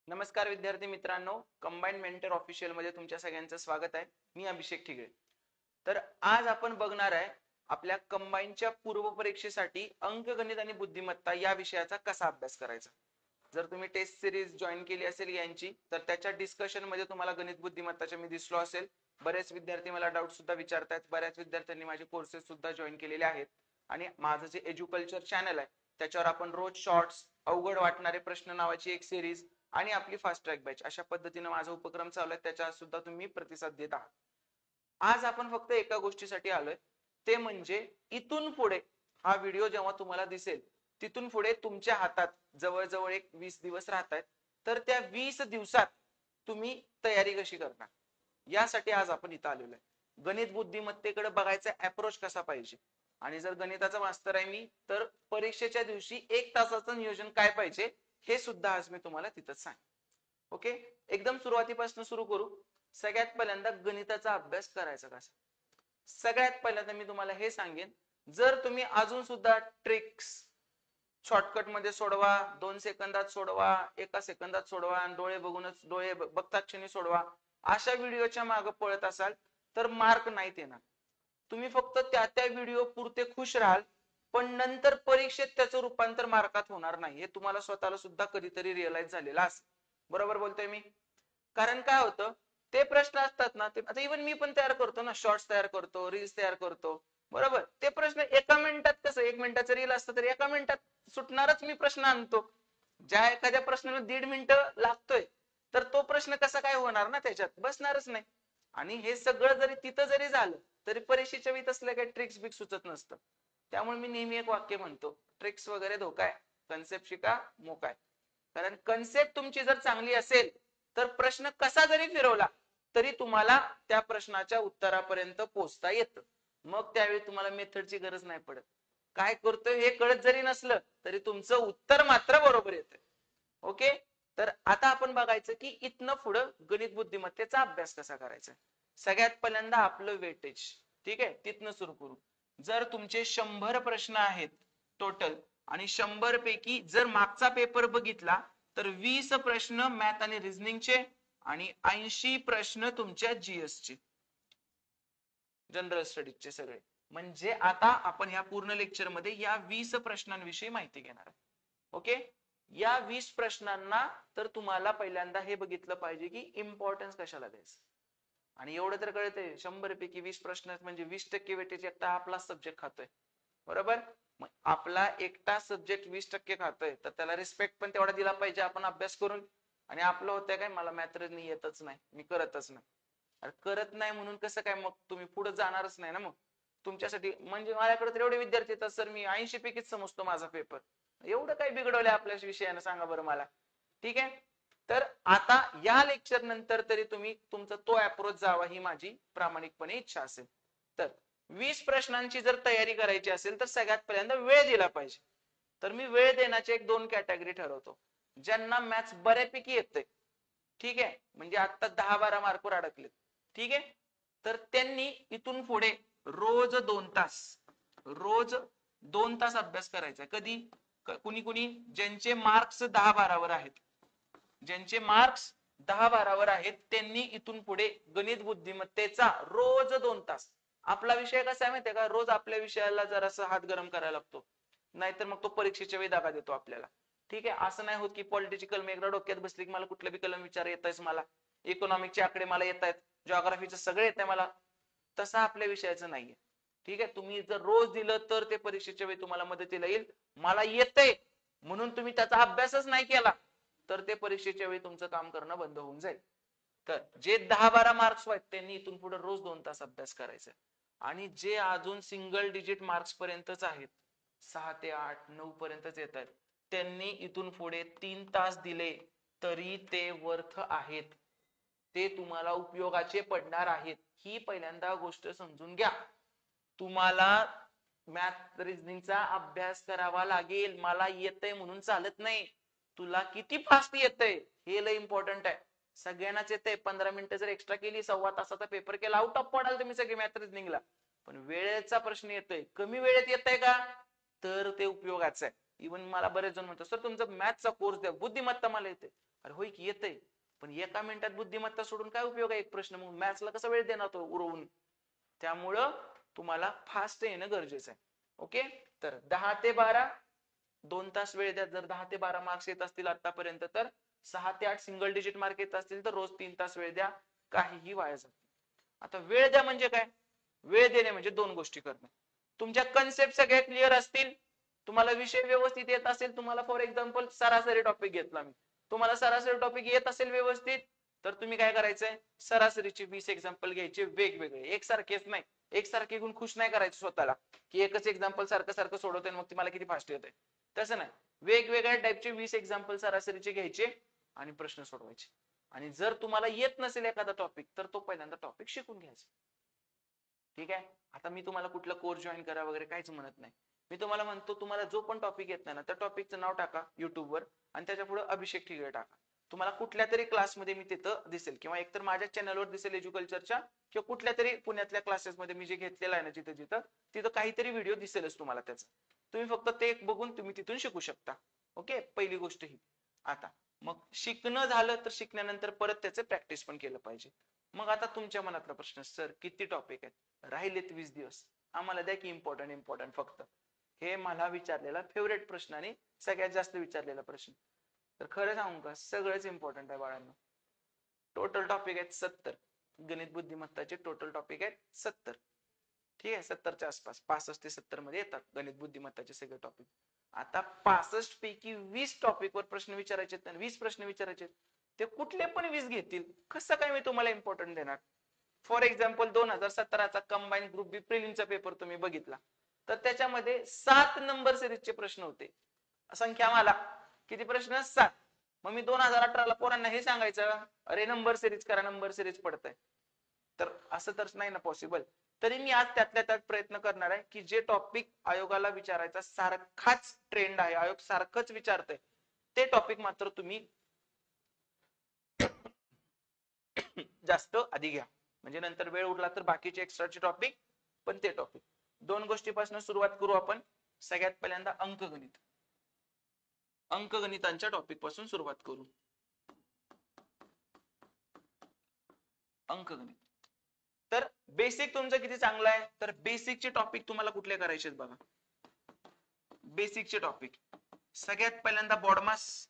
नमस्कार विद्यार्थी मित्रांनो, कंबाइंड मेंटर ऑफिशियल मध्ये तुमच्या सगळ्यांचं स्वागत आहे. मी अभिषेक ठिगळे. तर आज आपण बघणार आहे आपल्या कंबाइंडच्या पूर्व परीक्षेसाठी अंकगणित आणि बुद्धिमत्ता या विषयाचा कसा अभ्यास करायचा. जर तुम्ही टेस्ट सिरीज जॉईन केली असेल यांची, तर त्याच्या डिस्कशन मध्ये तुम्हाला गणित बुद्धिमत्ताचे मी दिसलो असेल. बरेच विद्यार्थी मला डाऊट सुद्धा विचारतात. बऱ्याच विद्यार्थ्यांनी माझे कोर्सेस सुद्धा जॉईन केलेले आहेत आणि माझं जे एज्युकल्चर चॅनल आहे त्याच्यावर आपण रोज शॉर्ट्स, अवघड वाटणारे प्रश्न नावाची एक सिरीज आणि आपली फास्ट ट्रॅक बॅच अशा पद्धतीने माझा उपक्रम चालू आहे. त्याच्यात सुद्धा तुम्ही प्रतिसाद देत आहात. आज आपण फक्त एका गोष्टीसाठी आलोय, ते म्हणजे इथून पुढे हा व्हिडिओ जेव्हा तुम्हाला दिसेल तिथून पुढे तुमच्या हातात जवळजवळ एक 20 दिवस राहत आहेत. तर त्या 20 दिवसात तुम्ही तयारी कशी करणार यासाठी आज आपण इथं आलेलो आहे. गणित बुद्धिमत्तेकडे बघायचा अप्रोच कसा पाहिजे, आणि जर गणिताचा मास्तर आहे मी, तर परीक्षेच्या दिवशी 1 तासाचं नियोजन काय पाहिजे हे सुद्धा आज मी तुम्हाला तिथंच सांग. ओके, एकदम सुरुवातीपासून सुरू करू. सगळ्यात पहिल्यांदा गणिताचा अभ्यास करायचा कसा. सगळ्यात पहिल्यांदा मी तुम्हाला हे सांगेन, जर तुम्ही अजून सुद्धा ट्रिक्स शॉर्टकट मध्ये सोडवा, 2 सेकंदात सोडवा, 1 सेकंदात सोडवा आणि डोळे बघतात क्षणी सोडवा, अशा व्हिडिओच्या मागे पळत असाल तर मार्क नाही येणार. तुम्ही फक्त त्या व्हिडिओ पुरते खुश राहाल, पण नंतर परीक्षेत त्याचं रूपांतर मार्कात होणार नाही. हे तुम्हाला स्वतःला सुद्धा कधीतरी रिअलाइज झालेला असेल. बरोबर बोलतोय मी? कारण काय होतं, ते प्रश्न असतात ना, ते आता इव्हन मी पण तयार करतो ना, शॉर्ट्स तयार करतो, रील्स तयार करतो. बरोबर, ते प्रश्न एका मिनिटात, कसं 1 मिनिटाचं रील असतं तर एका मिनिटात सुटणारच मी प्रश्न आणतो. ज्या एखाद्या प्रश्नाला 1.5 मिनिटं लागतोय, तर तो प्रश्न कसा काय होणार ना, त्याच्यात बसणारच नाही. आणि हे सगळं जरी तिथं जरी झालं तरी परीक्षेच्या वेळी तसल्या काही ट्रिक्स बिक सुचत नसतं. त्यामुळे मी नेहमी एक वाक्य म्हणतो, ट्रिक्स वगैरे धोकाय, कन्सेप्ट शिका मोकाय. कारण कन्सेप्ट तुमची जर चांगली असेल तर प्रश्न कसा जरी फिरवला तरी तुम्हाला त्या प्रश्नाच्या उत्तरापर्यंत पोहोचता येतं. मग त्यावेळी तुम्हाला मेथडची गरज नाही पडत. काय करतोय हे कळत जरी नसलं तरी तुमचं उत्तर मात्र बरोबर येतं. ओके, तर आता आपण बघायचं की इथनं पुढं गणित बुद्धिमत्तेचा अभ्यास कसा करायचा. सगळ्यात पहिल्यांदा आपलं वेटेज, ठीक आहे, तिथनं सुरू करू. जर तुमचे 100 प्रश्न आहेत टोटल, आणि 100 पैकी जर मागचा पेपर बघितला तर 20 प्रश्न मॅथ आणि रिझनिंगचे आणि 80 प्रश्न तुमच्या जीएस चे, जनरल स्टडीजचे सगळे. म्हणजे आता आपण ह्या पूर्ण लेक्चर मध्ये या 20 प्रश्नांविषयी माहिती घेणार आहे. ओके, या 20 प्रश्नांना तर तुम्हाला पहिल्यांदा हे बघितलं पाहिजे की इम्पॉर्टन्स कशाला द्यायचं. आणि एवढं तर कळतंय, 100 पैकी 20 प्रश्न म्हणजे 20% वेटेज एकटा आपला सब्जेक्ट खातोय. बरोबर, मग आपला एकटा सब्जेक्ट 20% खातोय तर त्याला रिस्पेक्ट पण तेवढा दिला पाहिजे आपण अभ्यास करून. आणि आपलं होतंय काय, मला मॅथ रिझनिंग येतच नाही, मी करतच नाही. करत नाही म्हणून कसं काय, मग तुम्ही पुढे जाणारच नाही ना. मग तुमच्यासाठी म्हणजे माझ्याकडे तर एवढे विद्यार्थी येतात सर, मी 80 पैकीच समजतो माझा पेपर. एवढं काय बिघडवलंय आपल्या विषयानं, सांगा बरं मला. ठीक आहे, तर आता या लेक्चर नंतर तरी तुम्ही तुमचा तो अप्रोच जावा ही माझी प्रामाणिकपणे इच्छा असेल. तर 20 प्रश्नांची जर तयारी करायची असेल तर सगळ्यात पहिल्यांदा वेळ दिला पाहिजे. तर मी वेळ देण्याचे 1-2 कॅटेगरी ठरवतो. ज्यांना मॅथ्स बऱ्यापैकी येतंय, ठीक आहे, म्हणजे आता 10-12 मार्कवर अडकलेत, ठीक आहे, तर त्यांनी इथून पुढे रोज 2 तास अभ्यास करायचा. कधी, कुणी कुणी ज्यांचे मार्क्स 10-12 वर आहेत, ज्यांचे मार्क्स 10-12 वर आहेत, त्यांनी इथून पुढे गणित बुद्धिमत्तेचा रोज 2 तास. आपला विषय कसा आहे माहितीये का, रोज आपल्या विषयाला जरासा हात गरम करायला लागतो, नाहीतर मग तो परीक्षेच्या वेळी दगा देतो आपल्याला. ठीक आहे, असं नाही होत की पॉलिटिकल मी एकदा डोक्यात बसली की मला कुठलं बी कलम विचार येत आहे, मला इकॉनॉमिकचे आकडे मला येत आहेत, जिओग्राफीचं सगळं येत आहे मला. तसं आपल्या विषयाचं नाहीये. ठीक आहे, तुम्ही जर रोज दिलं तर ते परीक्षेच्या वेळी तुम्हाला मदतीला येईल. मला येतंय म्हणून तुम्ही त्याचा अभ्यासच नाही केला तर ते परीक्षेच्या वेळी तुमचं काम करणं बंद होऊन जाईल. तर जे 10-12 मार्क्स आहेत त्यांनी इथून पुढे रोज 2 तास अभ्यास करायचा. आणि जे अजून सिंगल डिजिट मार्क्स पर्यंतच आहेत, 6 ते 8, 9 पर्यंतच येत आहेत, त्यांनी इथून पुढे 3 तास दिले तरी ते वर्थ आहेत. ते तुम्हाला उपयोगाचे पडणार आहेत, ही पहिल्यांदा गोष्ट समजून घ्या. तुम्हाला मॅथ रिझनिंगचा अभ्यास करावा लागेल. मला येतंय म्हणून चालत नाही. तुला किती फास्ट येतंय हे लय इम्पॉर्टंट आहे. सगळ्यांनाच येतंय. 15 मिनिटं जर एक्स्ट्रा केली, 1.25 तासाचा पेपर केला, आउट ऑफ पडाल तुम्ही सगळे मॅथ रिझनिंगला. पण वेळेचा प्रश्न येतोय, कमी वेळेत येतंय का, तर ते उपयोगाचं आहे. इव्हन मला बरेच जण म्हणतात सर तुमचा मॅथचा कोर्स द्या, बुद्धिमत्ता मला येते. अरे होय की येतंय, पण एका मिनिटात बुद्धिमत्ता सोडून काय उपयोग आहे एक प्रश्न, मग मॅथ्सला कसा वेळ देणार तो उरवून. त्यामुळं तुम्हाला फास्ट येणं गरजेचं आहे. ओके, तर 10 ते 12 2 तास वेळ द्या. जर 10 ते 12 मार्क्स येत असतील आतापर्यंत, तर 6 ते 8 सिंगल डिजिट मार्क येत असतील तर रोज 3 तास वेळ द्या, काहीही वाया जात. आता वेळ द्या म्हणजे काय, वेळ देणे म्हणजे दोन गोष्टी करणे. तुमच्या कन्सेप्ट सगळ्या क्लिअर असतील, तुम्हाला विषय व्यवस्थित येत असेल, तुम्हाला फॉर एक्झाम्पल सरासरी टॉपिक घेतला मी, तुम्हाला सरासरी टॉपिक येत असेल व्यवस्थित, तर तुम्ही काय करायचंय, सरासरीचे 20 एक्झाम्पल घ्यायचे वेगवेगळे, एकसारखेच नाही. एकसारखे घेऊन खुश नाही करायचं स्वतःला की एकच एक्झाम्पल सारखं सारखं सोडवतोय मग तुम्हाला किती फास्ट येतंय, तसं नाही. वेगवेगळ्या टाईपचे 20 एक्झाम्पल सरासरीचे घ्यायचे आणि प्रश्न सोडवायचे. आणि जर तुम्हाला येत नसेल एखादा टॉपिक, तर तो पहिल्यांदा टॉपिक शिकून घ्यायचा. ठीक आहे. आता मी तुम्हाला कुठला कोर्स जॉईन करा वगैरे काहीच म्हणत नाही. मी तुम्हाला म्हणतो तुम्हाला जो पण टॉपिक येत नाही ना, त्या टॉपिकचं नाव टाका युट्यूबवर आणि त्याच्या पुढे अभिषेक ठिगळे टाका. तुम्हाला कुठल्या तरी क्लासमध्ये मी तिथं दिसेल, किंवा एकतर माझ्या चॅनलवर दिसेल एज्युकल्चरच्या, किंवा कुठल्या तरी पुण्यातल्या क्लासेसमध्ये मी जे घेतलेलं आहे ना जिथं तिथं काहीतरी व्हिडिओ दिसेलच तुम्हाला त्याचा. तुम्ही फक्त ते बघून तुम्ही तिथून शिकू शकता. ओके, पहिली गोष्ट ही. आता मग शिकणं झालं तर शिकण्यानंतर परत त्याचं प्रॅक्टिस पण केलं पाहिजे. मग आता तुमच्या मनातला प्रश्न, सर किती टॉपिक आहेत, राहिलेत 20 दिवस, आम्हाला द्या की इम्पॉर्टंट फक्त. हे मला विचारलेला फेवरेट प्रश्न आणि सगळ्यात जास्त विचारलेला प्रश्न. तर खरं सांगू का, सगळंच इम्पॉर्टंट आहे बाळांनो. टोटल टॉपिक आहेत 70. गणित बुद्धिमत्ताचे टोटल टॉपिक आहेत 70. ठीक आहे, 70च्या आसपास 65 ते 70 मध्ये येतात गणित बुद्धिमत्ताचे सगळे टॉपिक. आता 65 पैकी 20 टॉपिक वर प्रश्न विचारायचे, 20 प्रश्न विचारायचे, ते कुठले पण 20 घेतील, कसं काय मी तुम्हाला इम्पॉर्टंट देणार. फॉर एक्झाम्पल 2017चा कंबाईन ग्रुप बी प्रिलिमचा पेपर तुम्ही बघितला, तर त्याच्यामध्ये 7 नंबर सिरीजचे प्रश्न होते. संख्या मला किती प्रश्न, 7. मग मी 2018ला पोरांना हे सांगायचं, अरे नंबर सिरीज करा, नंबर सिरीज पडतंय, तर असं तर नाही ना पॉसिबल. तरी मी आज त्यातल्या त्यात प्रयत्न करणार आहे की जे टॉपिक आयोगाला विचारायचा सारखाच ट्रेंड आहे, आयोग सारखंच विचारतंय, ते टॉपिक मात्र तुम्ही जास्त आधी घ्या. म्हणजे नंतर वेळ उरला तर बाकीचे एक्स्ट्राचे टॉपिक, पण ते टॉपिक. दोन गोष्टीपासून सुरुवात करू आपण. सगळ्यात पहिल्यांदा अंकगणित. अंकगणितांच्या टॉपिक पासून सुरुवात करू. अंकगणित. तर बेसिक तुमचं किती चांगलं आहे, तर बेसिकचे टॉपिक तुम्हाला कुठले करायचे बघा. बेसिकचे टॉपिक सगळ्यात पहिल्यांदा बॉडमास.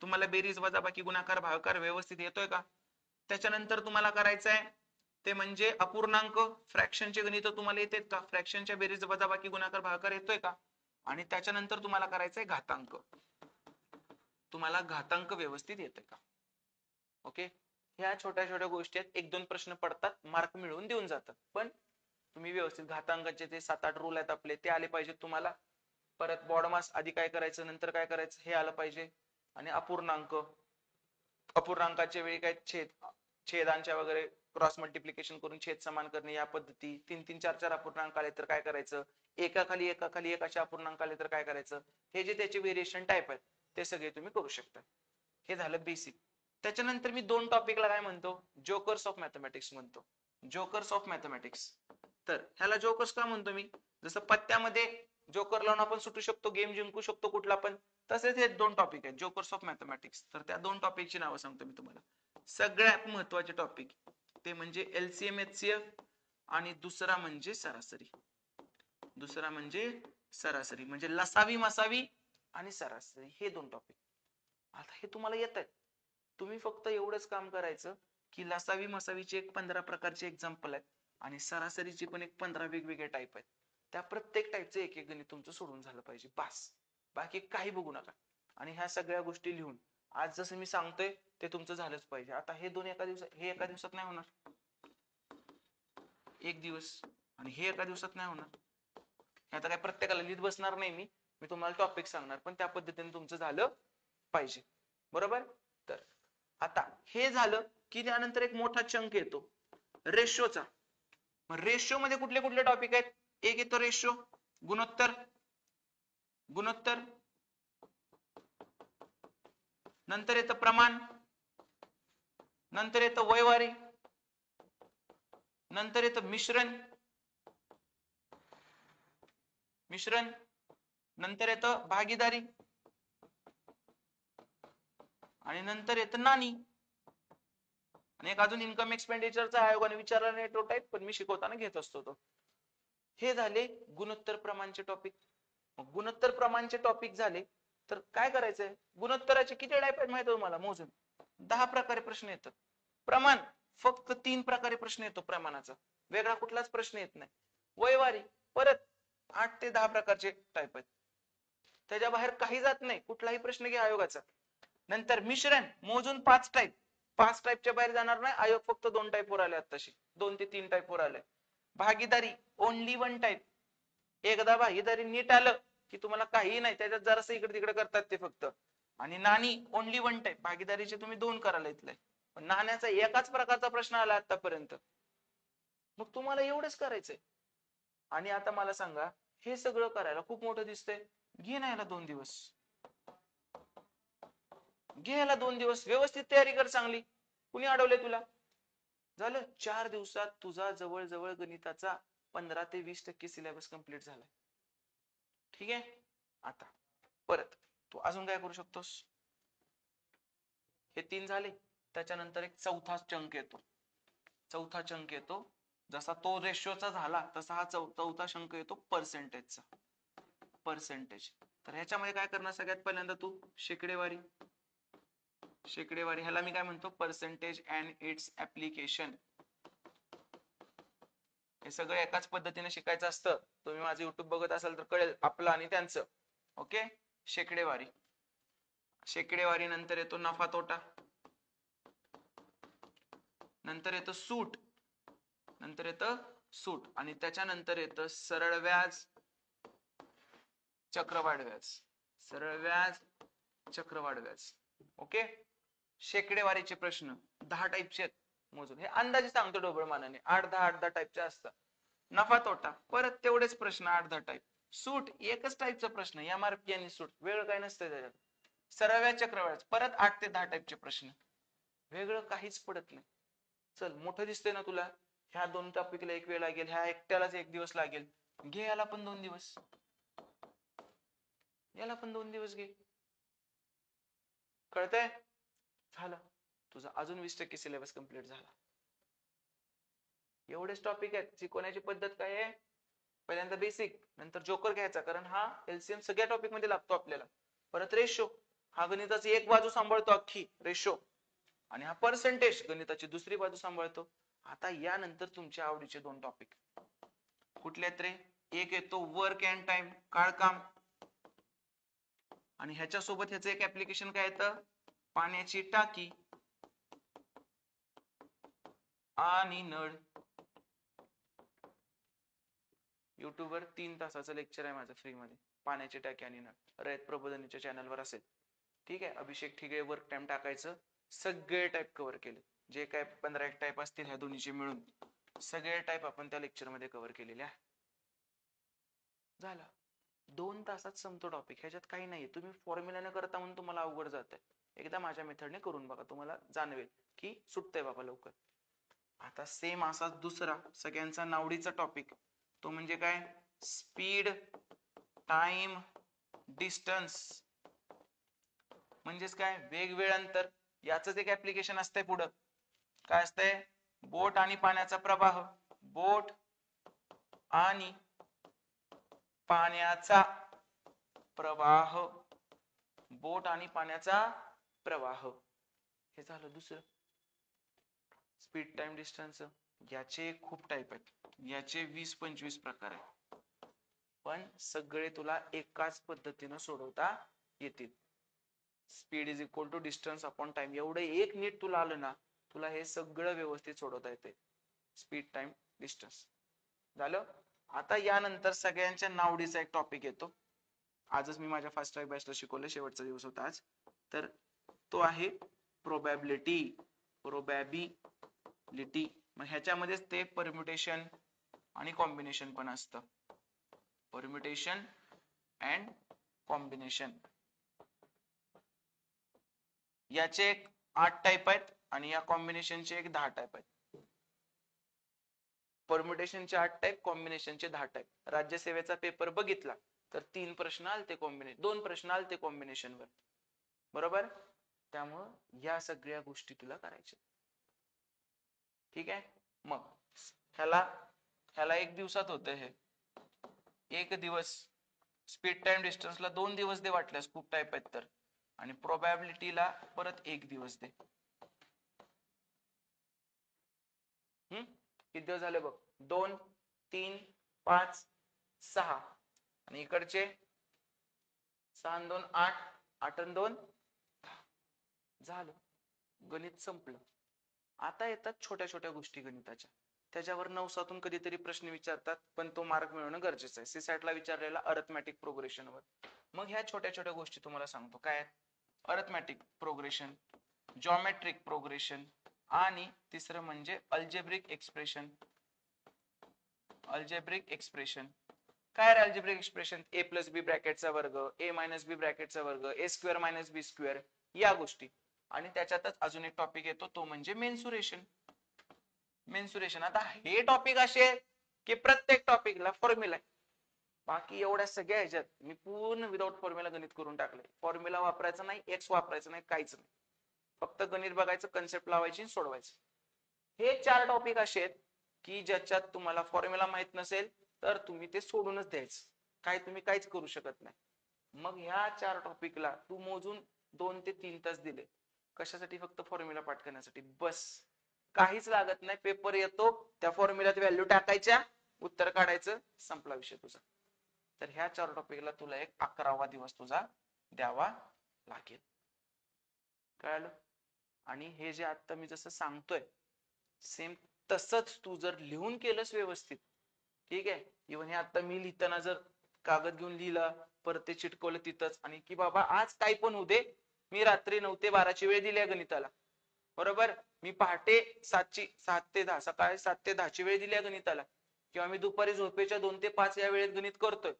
तुम्हाला बेरीज वजाबाकी गुणाकार भागाकार व्यवस्थित येतोय का. त्याच्यानंतर तुम्हाला करायचं आहे ते म्हणजे अपूर्णांक, फ्रॅक्शनचे गणित तुम्हाला येतात का, फ्रॅक्शनच्या बेरीज वजाबाकी गुणाकार भागाकार येतोय का. आणि त्याच्यानंतर तुम्हाला करायचंय घातांक. तुम्हाला घातांक व्यवस्थित येतोय का. ओके, ह्या छोट्या छोट्या गोष्टी आहेत, 1-2 प्रश्न पडतात, मार्क मिळवून देऊन जातात, पण तुम्ही व्यवस्थित घातांकाचे ते 7-8 रूल आहेत आपले, ते आले पाहिजेत तुम्हाला. परत बॉडमास आधी काय करायचं नंतर काय करायचं हे आलं पाहिजे. आणि अपूर्णांक, अपूर्णांकाच्या वेळी काय छेदांच्या वगैरे क्रॉस मल्टिप्लिकेशन करून छेद समान करणे, या पद्धती. 3-3, 4-4 अपूर्णांक आले तर काय करायचं, एकाखाली एक असे अपूर्णांक आले तर काय करायचं, हे जे त्याचे व्हेरिएशन टाईप आहेत ते सगळे तुम्ही करू शकता. हे झालं बेसिक. त्याच्यानंतर मी 2 टॉपिकला काय म्हणतो, जोकर्स ऑफ मॅथमॅटिक्स म्हणतो. Jokers of mathematics. तर ह्याला जोकर्स का म्हणतो मी, जसं पत्त्यामध्ये जोकर लावून आपण सुटू शकतो, गेम जिंकू शकतो कुठला पण, तसेच हे 2 टॉपिक आहेत जोकर्स ऑफ मॅथमॅटिक्स. तर त्या 2 टॉपिकची नावं सांगतो मी तुम्हाला. सगळ्यात महत्वाचे टॉपिक ते म्हणजे एलसीएम एचसीएफ आणि दुसरा म्हणजे सरासरी. दुसरा म्हणजे सरासरी, म्हणजे लसावी मसावी आणि सरासरी, हे 2 टॉपिक. आता हे तुम्हाला येत आहेत, तुम्ही फक्त एवढंच काम करायचं की लसावी मसावीचे एक 15 प्रकारचे एक्झाम्पल आहेत आणि सरासरीचे पण एक 15 वेगवेगळे टाईप आहेत. त्या प्रत्येक टाईपचं एक एक गणित तुमचं सोडून झालं पाहिजे, बास. बाकी काही बघू नका. आणि ह्या सगळ्या गोष्टी लिहून आज जसं मी सांगतोय ते तुमचं झालंच पाहिजे. आता हे 2 एका दिवसात, हे एका दिवसात नाही होणार, 1 दिवस, आणि हे एका दिवसात नाही होणार. आता काय प्रत्येकाला लिहित बसणार नाही मी तुम्हाला टॉपिक सांगणार, पण त्या पद्धतीने तुमचं झालं पाहिजे, बरोबर. तर आता हे झालं की त्यानंतर एक मोठा चंक येतो रेशोचा. रेशो मध्ये कुठले कुठले टॉपिक आहेत, एक येतो रेशो गुणोत्तर. गुणोत्तर नंतर येतं प्रमाण, नंतर येतं वयवारी, नंतर येतं मिश्रण. मिश्रण नंतर येतं भागीदारी, आणि नंतर येतं नाणी, आणि एक अजून इन्कम एक्सपेंडिचरचा आयोगाने विचारला नाही तो टाईप, पण मी शिकवताना घेत असतो तो. हे झाले गुणोत्तर प्रमाणचे टॉपिक. गुणोत्तर प्रमाणचे टॉपिक झाले तर काय करायचंय, गुणोत्तराचे किती टाईप आहेत माहिती तुम्हाला मोजून? 10 प्रकारे प्रश्न येतात. प्रमाण फक्त 3 प्रकारे प्रश्न येतो प्रमाणाचा, वेगळा कुठलाच प्रश्न येत नाही. वयवारी परत 8 ते 10 प्रकारचे टाईप आहेत, त्याच्या बाहेर काही जात नाही. कुठलाही प्रश्न घ्या आयोगाचा. नंतर मिश्रण मोजून 5 टाईप, 5 टाईपच्या बाहेर जाणार नाही आयोग, फक्त 2 टाईप वर आले आताशी, 2 ते 3 टाईप वर आले. भागीदारी ओनली 1 टाईप, एकदा भागीदारी नीट आलं की तुम्हाला काही नाही, त्याच्यात जरासं इकडे तिकडे करतात ते फक्त. आणि नाणी ओनली 1 टाईप, भागीदारीचे तुम्ही 2 करायला इथले, पण नाण्याचा एकाच प्रकारचा प्रश्न आला आतापर्यंत, मग तुम्हाला एवढंच करायचंय. आणि आता मला सांगा, हे सगळं करायला खूप मोठं दिसतंय, घे ना याला 2 दिवस, घे याला 2 दिवस, व्यवस्थित तयारी कर चांगली. कुणी अडवलंय तुला? झालं 4 दिवसात तुझा जवळजवळ गणिताचा 15 ते 20% सिलेबस कंप्लीट झालाय. ठीक आहे. आता परत तू अजून काय करू शकतोस, हे 3 झाले, त्याच्यानंतर एक चौथा चंक येतो. चौथा चंक येतो, जसा तो रेशोचा झाला तसा हा चौथा अंक येतो पर्सेंटेजचा. पर्सेंटेज, तर ह्याच्यामध्ये काय करणार, सगळ्यात पहिल्यांदा तू शेकडेवारी. शेकडेवारी ह्याला मी काय म्हणतो, पर्सेंटेज अँड इट्स ऍप्लिकेशन. हे सगळं एकाच पद्धतीने शिकायचं असतं. तुम्ही माझं युट्यूब बघत असाल तर कळेल आपलं आणि त्यांचं. ओके. शेकडेवारी, शेकडेवारी नंतर येतो नफा तोटा, नंतर येतं सूट, नंतर येतं सूट, आणि त्याच्यानंतर येतं सरळ व्याज, चक्रवाढ व्याज. सरळ व्याज, चक्रवाढ व्याज. ओके. शेकडेवारीचे प्रश्न 10 टाईपचे आहेत मोजून, हे अंदाजे सांगतो ढोबळमानाने, 8-10 टाईपचे असतात. नफा तोटा परत तेवढेच प्रश्न 8-10 टाईप. सूट एकच टाईपचा प्रश्न, एमआरपी आणि सूट, वेगळं काय नसतं त्याच्यात. सरळ व्याज, चक्रवाढ परत 8 ते 10 टाईपचे प्रश्न, वेगळं काहीच पडत नाही. चल मोठं दिसतंय ना तुला, ह्या 2 टॉपिकला एक वेळ लागेल, ह्या एकट्यालाच 1 दिवस लागेल, घे याला पण 2 दिवस, याला पण 2 दिवस घे. कळतंय? झालं, तुझा अजून 20% सिलेबस कंप्लीट झाला. एवढेच टॉपिक आहेत. शिकवण्याची पद्धत काय आहे, पहिल्यांदा बेसिक, नंतर जोकर घ्यायचा, कारण हा एलसीएम सगळ्या टॉपिक मध्ये लागतो आपल्याला. परत रेशो, हा गणिताची एक बाजू सांभाळतो अख्खी रेशो, आणि हा पर्सेंटेज गणिताची दुसरी बाजू सांभाळतो. आता यानंतर तुमच्या आवडीचे 2 टॉपिक कुठले आहेत रे? एक येतो वर्क अँड टाइम, काळकाम, आणि ह्याच्या सोबत ह्याचं एक ऍप्लिकेशन काय येतं, पाण्याची टाकी आणि नळ. युट्यूब वर 3 तासाचं लेक्चर आहे माझं फ्री मध्ये, पाण्याची टाकी आणि नळ, रयत प्रबोधिनीच्या चॅनलवर असेल. ठीक आहे. अभिषेक ठिगळे वर्क टाइम टाकायचं, सगळे टाईप कव्हर केले, जे काय 15 टाईप असतील ह्या दोन्हीचे मिळून सगळे टाईप आपण त्या लेक्चर मध्ये कव्हर केलेले आहे. झालं, 2 तासात संपतो टॉपिक, ह्याच्यात काही नाहीये. तुम्ही फॉर्म्युला न करता म्हणून तुम्हाला अवघड जात आहे, एकदा माझ्या मेथडने करून बघा, तुम्हाला जाणवेल की सुटतंय बाबा लवकर. आता सेम असा दुसरा सगळ्यांचा नावडीचा टॉपिक, तो म्हणजे काय, स्पीड, टाइम, डिस्टन्स. म्हणजेच काय, वेगवेळांतर. याच एक ऍप्लिकेशन असतंय पुढं, काय असतंय, बोट आणि पाण्याचा प्रवाह. बोट आणि पाण्याचा प्रवाह, बोट आणि पाण्याचा प्रवाह, हे झालं दुसरं. स्पीड, टाइम, डिस्टन्स, याचे खूप टाईप आहेत, याचे 20-25 प्रकार आहेत, पण सगळे तुला एकाच पद्धतीने सोडवता येतील. Speed is equal to distance upon time, एवढं एक नीट तुला आलं ना, तुला हे सगळं व्यवस्थित सोडवता येते. स्पीड, टाइम, डिस्टन्स झालं. आता यानंतर सगळ्यांच्या नावडीचा एक टॉपिक येतो, आजच मी माझ्या फास्ट ट्रॅक बॅचला शिकवलं, शेवटचा दिवस होता आज, तर तो आहे प्रोबॅबिलिटी. प्रोबॅबिलिटी, मग ह्याच्यामध्येच ते परम्युटेशन आणि कॉम्बिनेशन पण असतं. परम्युटेशन अँड कॉम्बिनेशन, याचे एक 8 टाईप आहेत आणि या कॉम्बिनेशनचे एक 10 टाईप आहेत. परम्युटेशनचे 8 टाईप, कॉम्बिनेशनचे 10 टाईप. राज्यसेवेचा पेपर बघितला तर 3 प्रश्न आलते कॉम्बिनेशन, 2 प्रश्न आलते कॉम्बिनेशनवर, बरोबर. त्यामुळं या सगळ्या गोष्टी तुला करायच्या. ठीक आहे. मग ह्याला ह्याला 1 दिवसात होतं हे. 1 दिवस. स्पीड टाइम डिस्टन्सला 2 दिवस दे वाटल्यास, खूप टाईप आहेत तर, आणि प्रोबॅबिलिटीला परत 1 दिवस दे. किती दिवस झाले बघ, 2, 3, 5, 6 आणि इकडचे 6 आणि 2 8, 8 आणि 2 झालं, गणित संपलं. आता येतात छोट्या छोट्या गोष्टी गणिताच्या, त्याच्यावर 9-7 कधीतरी प्रश्न विचारतात, पण तो मार्क मिळवणं गरजेचं आहे. सीसॅटला विचारलेला अरिथमॅटिक प्रोग्रेशनवर. मग ह्या छोट्या छोट्या गोष्टी तुम्हाला सांगतो काय आहेत. अरिथमॅटिक प्रोग्रेशन, जॉमेट्रिक प्रोग्रेशन, आणि तिसरं म्हणजे अल्जेब्रिक एक्सप्रेशन. अल्जेब्रिक एक्सप्रेशन काय रे? अल्जेब्रिक एक्सप्रेशन ए प्लस बी ब्रॅकेटचा वर्ग, ए मायनस बी ब्रॅकेटचा वर्ग, ए स्क्वेअर मायनस बी स्क्वेअर, या गोष्टी. आणि त्याच्यातच अजून एक टॉपिक येतो, तो म्हणजे मेन्सुरेशन. मेन्सुरेशन. आता हे टॉपिक असे की प्रत्येक टॉपिकला फॉर्म्युला आहे. बाकी एवढ्या सगळ्या ह्याच्यात मी पूर्ण विदाउट फॉर्म्युला गणित करून टाकलंय. फॉर्म्युला वापरायचा नाही, एक्स वापरायचं नाही, काहीच नाही. फक्त गणित बघायचं, कन्सेप्ट लावायची, सोडवायचं. हे 4 टॉपिक असे आहेत की ज्याच्यात तुम्हाला फॉर्म्युला माहित नसेल तर तुम्ही ते सोडूनच द्यायचं, काय तुम्ही काहीच करू शकत नाही. मग ह्या 4 टॉपिकला तू मोजून 2 ते 3 तास दिले कशासाठी? फक्त फॉर्म्युला पाठ करण्यासाठी, बस. काहीच लागत नाही. पेपर येतो, त्या फॉर्म्युल्यात व्हॅल्यू टाकायच्या, उत्तर काढायचं, संपला विषय तुझा. तर ह्या 4 टॉपिकला तुला एक 11वा दिवस तुझा द्यावा लागेल. कळलं? आणि हे जे आता मी जसं सांगतोय सेम तसंच तू जर लिहून केलंस व्यवस्थित, ठीक आहे. इव्हन हे आता मी लिहिताना जर कागद घेऊन लिहिलं, परत ते चिटकवलं तिथंच, आणि की बाबा आज काय पण होऊ दे, मी रात्री 9 ते 12ची वेळ दिली आहे गणिताला, बरोबर. मी पहाटे 7 ते 10, सकाळी 7 ते 10ची वेळ दिली आहे गणिताला, किंवा मी दुपारी झोपेच्या 2 ते 5 या वेळेत गणित करतोय,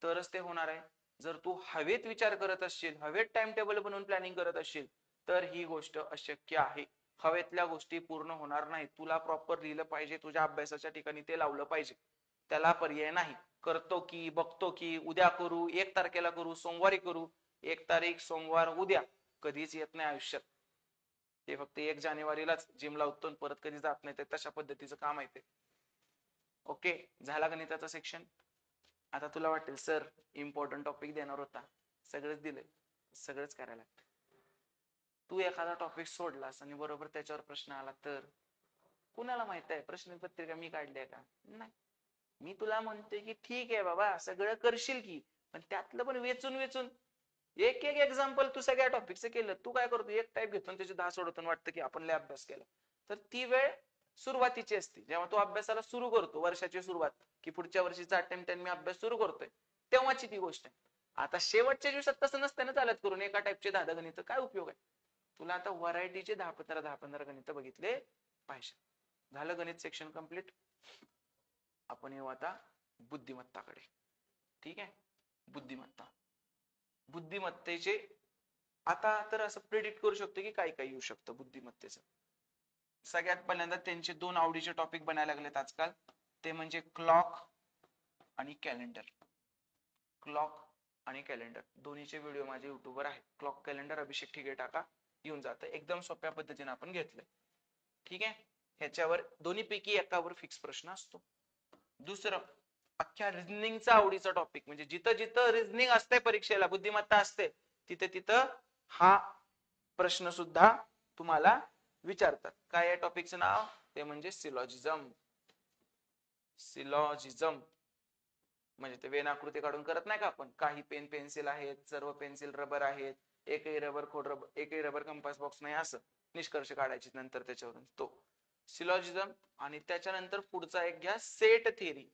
तरच ते होणार आहे. जर तू हवेत विचार करत असशील, हवेत टाइम टेबल बनवून प्लॅनिंग करत असशील, तर ही गोष्ट अशक्य आहे. हवेतल्या गोष्टी पूर्ण होणार नाही. तुला प्रॉपर लिहिलं पाहिजे, तुझ्या अभ्यासाच्या ठिकाणी ते लावलं पाहिजे, त्याला पर्याय नाही. करतो की, बघतो की, उद्या करू, 1 तारखेला करू, सोमवारी करू, 1 तारीख सोमवार उद्या कधीच येत नाही आयुष्यात. ते फक्त 1 जानेवारीलाच जिम लावतो, परत कधी जात नाही. ते तशा पद्धतीचं काम आहे ते. ओके, झाला गणिताचा सेक्शन. आता तुला वाटेल सर इम्पॉर्टंट टॉपिक देणार होता, सगळंच दिलंय. सगळंच करायला लागतं. तू एखादा टॉपिक सोडलास आणि बरोबर त्याच्यावर प्रश्न आला तर कुणाला माहित आहे प्रश्नपत्रिका मी काढली आहे का? नाही. मी तुला म्हणतोय की ठीक आहे बाबा, सगळं करशील की, पण त्यातलं पण वेचून वेचून एक एक एक्झाम्पल तू सगळ्या टॉपिकचं केलं. तू काय करतो, एक टाईप घेतो त्याचे 10 सोडवतो, वाटतं की आपण लय अभ्यास केला. तर ती वेळ सुरुवातीची असते, जेव्हा तू अभ्यासाला सुरू करतो, वर्षाची सुरुवात, की पुढच्या वर्षीचा अटेम्प्ट मी अभ्यास सुरू करतोय, तेव्हाची ती गोष्ट आहे. आता शेवटच्या दिवसात तसं नसतं ना चालत, करून एका टाईपचे 10 गणित काय उपयोग आहे? तुला आता व्हरायटीचे 10-15 गणित बघितले पाहिजे. झालं गणित सेक्शन कंप्लीट. आपण येऊ आता बुद्धिमत्ताकडे. ठीक आहे. बुद्धिमत्ता. बुद्धिमत्तेचे आता तर असं प्रिडिक्ट करू शकतो की काय काय येऊ शकतं बुद्धिमत्तेचं. सगळ्यात पहिल्यांदा त्यांचे 2 आवडीचे टॉपिक बनायला लागलेत आजकाल, ते म्हणजे क्लॉक आणि कॅलेंडर. क्लॉक आणि कॅलेंडर दोन्हीचे व्हिडिओ माझे युट्यूबवर आहेत. क्लॉक कॅलेंडर अभिषेक ठिगे टाका, येऊन जातं. एकदम सोप्या पद्धतीने आपण घेतलंय. ठीक आहे. ह्याच्यावर दोन्हीपैकी एकावर फिक्स प्रश्न असतो. दुसरं, अख्ख्या रिझनिंगचा आवडीचा टॉपिक, म्हणजे जिथं जिथं रिझनिंग असते परीक्षेला, बुद्धिमत्ता असते, तिथे तिथं हा प्रश्न सुद्धा तुम्हाला विचारतात. काय या टॉपिकचं नाव? ते म्हणजे सिलॉजिझम. सिलॉजिझम म्हणजे ते वेन आकृती काढून करत नाही का आपण, काही पेन पेन्सिल आहेत, सर्व पेन्सिल रबर आहेत, एकही रबर खोड रबर, एकही रबर कंपास बॉक्स नाही, असं निष्कर्ष काढायचे नंतर त्याच्यावरून, तो सिलॉजिझम. आणि त्याच्यानंतर पुढचा एक घ्या, सेट थेरी.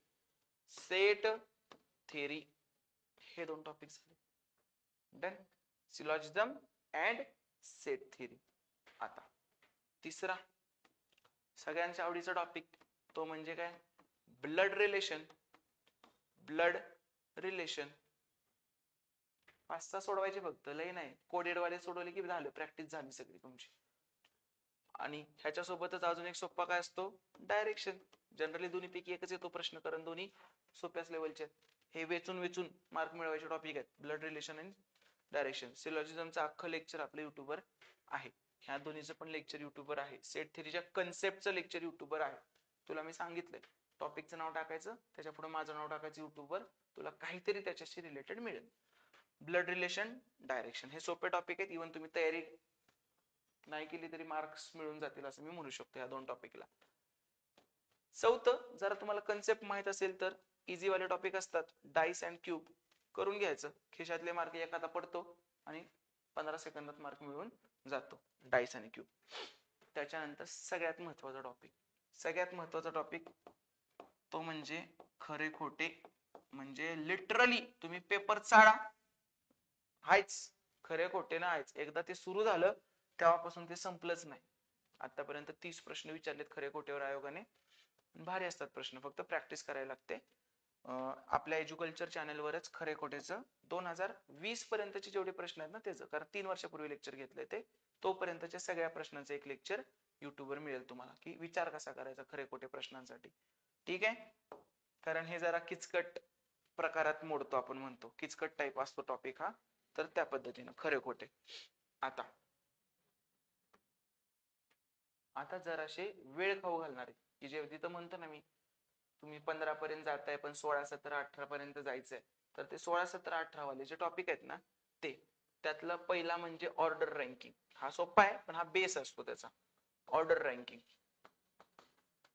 सेट थेरी हे 2 टॉपिक झाले. Done. Syllogism and set theory. आता तिसरा सगळ्यांच्या आवडीचा टॉपिक, तो म्हणजे काय? Blood relation. ब्लड रिलेशन 5-6 सोडवायचे फक्त, लय नाही. कोडेड वाले सोडवले की झालं, प्रॅक्टिस झाली सगळी तुमची. आणि ह्याच्यासोबतच अजून एक सोपा काय असतो? डायरेक्शन. जनरली दोन्हीपैकी एकच येतो प्रश्न, कारण दोन्ही सोप्याच लेवलचे. हे वेचून वेचून मार्क मिळवायचे टॉपिक आहेत. ब्लड रिलेशन आणि डायरेक्शन. सिलॉजिझमचं अख्खं लेक्चर आपल्या युट्यूबवर आहे. ह्या दोन्हीचं पण लेक्चर युट्यूबवर आहे. सेट थेरीच्या कन्सेप्टचं लेक्चर युट्यूबवर आहे. तुला मी सांगितलंय टॉपिकचं नाव टाकायचं, त्याच्या पुढे माझं नाव टाकायचं युट्यूबवर, तुला काहीतरी त्याच्याशी रिलेटेड मिळेल. ब्लड रिलेशन, डायरेक्शन हे सोपे टॉपिक आहेत. इव्हन तुम्ही तयारी नाही केली तरी मार्क्स मिळून जातील असं मी म्हणू शकतो या दोन टॉपिकला. चौथं, जरा तुम्हाला कन्सेप्ट माहित असेल तर इझी वाले टॉपिक असतात. डाईस अँड क्यूब करून घ्यायचं. खिशातले मार्क एखादा पडतो आणि 15 सेकंदात मार्क मिळून जातो. डाईस आणि क्यूब. त्याच्यानंतर सगळ्यात महत्वाचा टॉपिक तो म्हणजे खरे खोटे. म्हणजे लिटरली तुम्ही पेपर चाळा, हायच खरे खोटे ना हायच. एकदा ते सुरू झालं तेव्हापासून ते संपलंच नाही. आतापर्यंत 30 प्रश्न विचारलेत खरे खोटेवर आयोगाने. भारी असतात प्रश्न, फक्त प्रॅक्टिस करायला लागते. आपल्या एज्युकल्चर चॅनलवरच खरे खोटेचं 2020 पर्यंतचे जेवढे प्रश्न आहेत ना त्याचं, कारण 3 वर्षापूर्वी लेक्चर घेतलंय ते, तोपर्यंतच्या सगळ्या प्रश्नांचं एक लेक्चर युट्यूबवर मिळेल तुम्हाला, की विचार कसा करायचा खरे खोटे प्रश्नांसाठी. ठीक आहे, कारण हे जरा किचकट प्रकारात मोडतो, आपण म्हणतो किचकट टाईप असतो टॉपिक हा, तर त्या पद्धतीनं खरे खोटे. आता जराशे वेळ खाऊ घालणारे, की जे तिथं म्हणतो ना मी, तुम्ही 15 पर्यंत जाताय पण 16, 17, 18 पर्यंत जायचंय, तर ते 16, 17, 18 वाले जे टॉपिक आहेत ना ते, त्यातला पहिला म्हणजे ऑर्डर रँकिंग. हा सोपा आहे पण हा बेस असतो त्याचा. ऑर्डर रँकिंग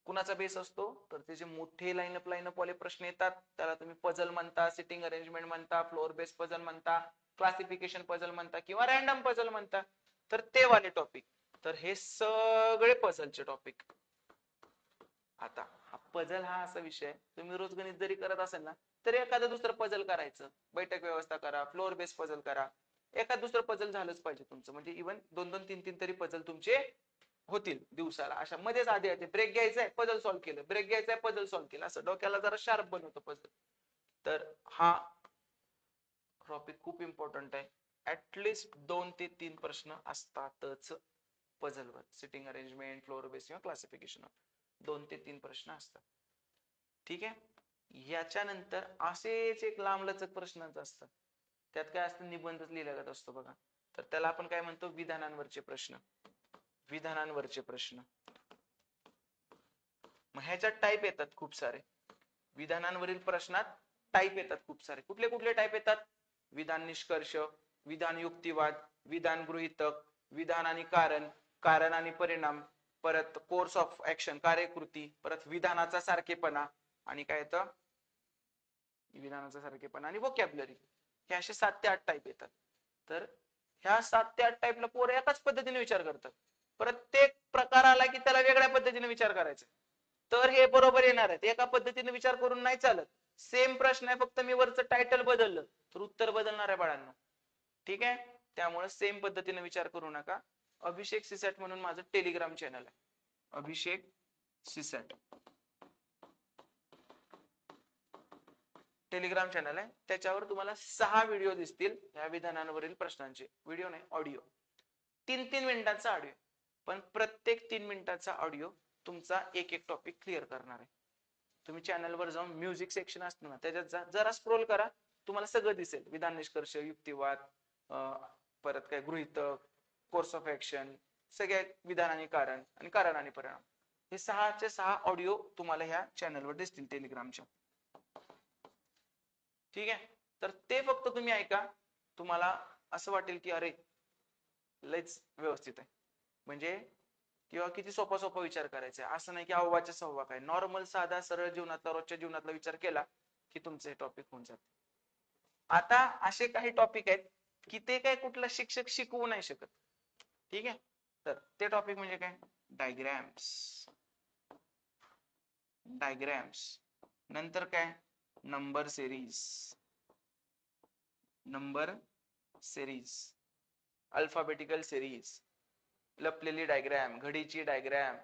कुणाचा बेस असतो, तर ते जे मोठे लाईनअप वाले प्रश्न येतात त्याला तुम्ही पझल म्हणता, सिटिंग अरेंजमेंट म्हणता, फ्लोअर बेस पझल म्हणता, क्लासिफिकेशन पझल म्हणता किंवा रँडम पझल म्हणता, तर ते वाले टॉपिक. तर हे सगळे पझलचे टॉपिक. आता हा पझल हा असा विषय, तुम्ही रोज गणित जरी करत असेल ना तरी एखादं दुसरं पझल करायचं. बैठक व्यवस्था करा, फ्लोअर बेस पझल करा, एखाद दुसरं पझल झालंच पाहिजे तुमचं. म्हणजे इव्हन 2-2, 3-3 तरी पझल तुमचे होतील दिवसाला. अशा मध्येच आधी ब्रेक घ्यायचाय, पझल सॉल्व्ह केलं, ब्रेक घ्यायचाय, पझल सॉल्व्ह केलं, असं डोक्याला जरा शार्प बनवतं पझल. तर हा टॉपिक खूप इम्पॉर्टंट आहे. ऍटलिस्ट 2 ते 3 प्रश्न असतातच पझलवर, सिटिंग अरेंजमेंट, फ्लोअर बेस किंवा क्लासिफिकेशन, 2 ते 3 प्रश्न असतात. ठीक आहे, याच्यानंतर असेच एक लांबलचक प्रश्नांचं असतात. त्यात काय असतं, निबंधच लिहिला जात असतो बघा, तर त्याला आपण काय म्हणतो, विधानांवरचे प्रश्न. विधानांवरचे प्रश्न मग ह्याच्यात टाईप येतात खूप सारे. विधानांवरील प्रश्नात टाईप येतात खूप सारे. कुठले कुठले टाईप येतात, विधान निष्कर्ष, विधान युक्तिवाद, विधान गृहीतक, विधान आणि कारण, कारण आणि परिणाम, परत कोर्स ऑफ ऍक्शन, कार्यकृती, परत विधानाचा सारखेपणा, आणि काय येतं, विधानाचा सारखेपणा आणि व्होकॅब्युलरी. हे असे 7 ते 8 टाईप येतात. तर ह्या 7 ते 8 टाईपला पोरं एकाच पद्धतीने विचार करतात. प्रत्येक प्रकार आला की त्याला वेगळ्या पद्धतीने विचार करायचा, तर हे बरोबर येणार आहे. एका पद्धतीने विचार करून नाही चालत. सेम प्रश्न आहे, फक्त मी वरचं टायटल बदललं तर उत्तर बदलणार आहे बाळांनो. ठीक आहे, त्यामुळे सेम पद्धतीने विचार करू नका. अभिषेक सीसॅट म्हणून माझं टेलिग्राम चॅनल आहे, अभिषेक सीसॅट टेलिग्राम चॅनल आहे. त्याच्यावर तुम्हाला 6 व्हिडिओ दिसतील या विधानांवरील प्रश्नांचे. व्हिडिओ नाही, ऑडिओ. 3-3 मिनिटांचा ऑडिओ, पण प्रत्येक 3 मिनिटाचा ऑडिओ तुमचा एक एक टॉपिक क्लिअर करणार आहे. तुम्ही चॅनलवर जाऊन म्युझिक सेक्शन असतं ना त्याच्यात जरा स्क्रोल करा, तुम्हाला सगळं दिसेल. विधान निष्कर्ष, युक्तिवाद, परत काय गृहीतक, कोर्स ऑफ ऍक्शन, सगळ्या विधान आणि कारण, आणि कारण आणि परिणाम, हे 6चे 6 ऑडिओ तुम्हाला ह्या चॅनलवर दिसतील टेलिग्रामच्या. ठीक आहे, तर ते फक्त तुम्ही ऐका, तुम्हाला असं वाटेल की अरे लयच व्यवस्थित आहे, म्हणजे किंवा किती सोपा सोपा विचार करायचा. असं नाही की अव्वाच्या सव्वा काय, नॉर्मल साधा सरळ जीवनातला, रोजच्या जीवनातला विचार केला की तुमचे टॉपिक होऊन जाते. आता असे काही टॉपिक आहेत की ते काय कुठला शिक्षक शिकवू नाही शकत. ठीक आहे, तर ते टॉपिक म्हणजे काय, डायग्रॅम्स. नंतर काय, नंबर सिरीज, अल्फाबेटिकल सिरीज, लपलेली डायग्रॅम, घडीची डायग्रॅम,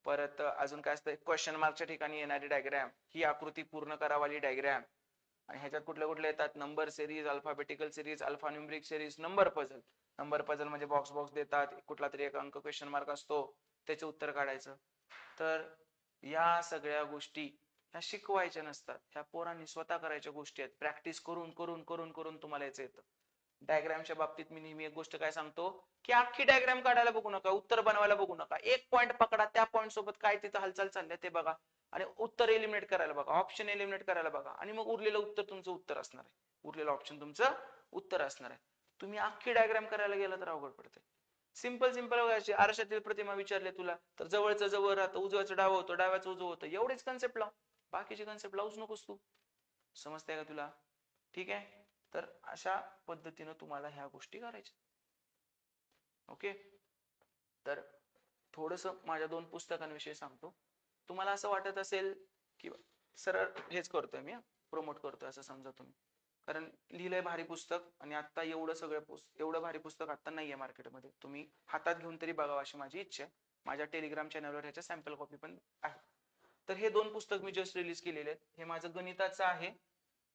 परत अजून काय असतं, क्वेश्चन मार्कच्या ठिकाणी येणारी डायग्रॅम, ही आकृती पूर्ण करावाली डायग्रॅम. आणि ह्याच्यात कुठले कुठले येतात, number series, alphabetical series, alphanumeric series, number puzzle म्हणजे बॉक्स देतात, कुठला तरी एक अंक क्वेश्चन मार्क असतो, त्याचे उत्तर काढायचं. तर या सगळ्या गोष्टी ह्या शिकवायच्या नसतात, ह्या पोरांनी स्वतः करायच्या गोष्टी आहेत. प्रॅक्टिस करून करून करून करून तुम्हाला याचं येतं. डायग्रामच्या बाबतीत मी नेहमी एक गोष्ट काय सांगतो, की अख्खी डायग्राम काढायला बघू नका, उत्तर बनवायला बघू नका. एक पॉईंट पकडा, त्या पॉईंट सोबत काय तिथं हालचाल चालली ते बघा आणि उत्तर एलिमिनेट करायला बघा, ऑप्शन एलिमिनेट करायला बघा आणि मग उरलेलं उत्तर तुमचं उत्तर असणार आहे, उरलेलं ऑप्शन तुमचं उत्तर असणार आहे. तुम्ही अख्खी डायग्राम करायला गेला तर अवघड पडते. सिंपल सिंपल बघायचे. आरशातील प्रतिमा विचारले तुला तर जवळचं जवळ राहतं, उजव्याचं डावं होतं, डाव्याचं उजवं होतं, एवढेच कन्सेप्ट लाव, बाकीचे कन्सेप्ट लावूच नकोस तू. समजतंय का तुला? ठीक आहे. तर अशा पद्धतीनं तुम्हाला ह्या गोष्टी करायच्या. ओके. तर थोडस माझ्या 2 पुस्तकांविषयी सांगतो. तुम्हाला असं वाटत असेल की सरळ हेच करतोय मी, प्रमोट करतोय असं समजा तुम्ही, कारण लिहिलंय भारी पुस्तक आणि आता एवढं भारी पुस्तक आता नाहीये मार्केटमध्ये, तुम्ही हातात घेऊन तरी बघावं अशी माझी इच्छा आहे. माझ्या टेलिग्राम चॅनलवर ह्याच्या सॅम्पल कॉपी पण आहे. तर हे 2 पुस्तक मी जस्ट रिलीज केलेले आहेत. हे माझं गणिताचं आहे,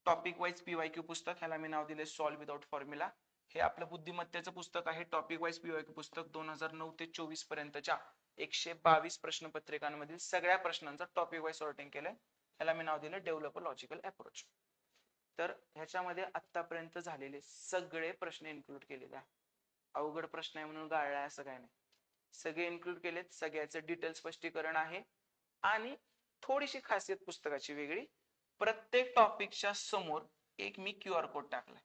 टॉपिक वाईज पीवायक्यू पुस्तक, ह्याला मी नाव दिले सॉल्व विदाउट फॉर्म्युला. हे आपलं बुद्धिमत्तेचं पुस्तक आहे, टॉपिक वाईज पीवायक्यू पुस्तक. 2009 ते 24 पर्यंतच्या 122 प्रश्नपत्रिकांमधील सगळ्या प्रश्नांचं टॉपिक वाईज सॉर्टिंग केलंय. ह्याला मी नाव दिलं डेव्हलप अ लॉजिकल अप्रोच. तर ह्याच्यामध्ये आतापर्यंत झालेले सगळे प्रश्न इन्क्लूड केलेले आहे. अवघड प्रश्न आहे म्हणून गाळलाय असं काय नाही, सगळे इन्क्लूड केलेत. सगळ्याचं डिटेल स्पष्टीकरण आहे आणि थोडीशी खासियत पुस्तकाची वेगळी, प्रत्येक टॉपिकच्या समोर एक मी क्यूआर कोड टाकलाय.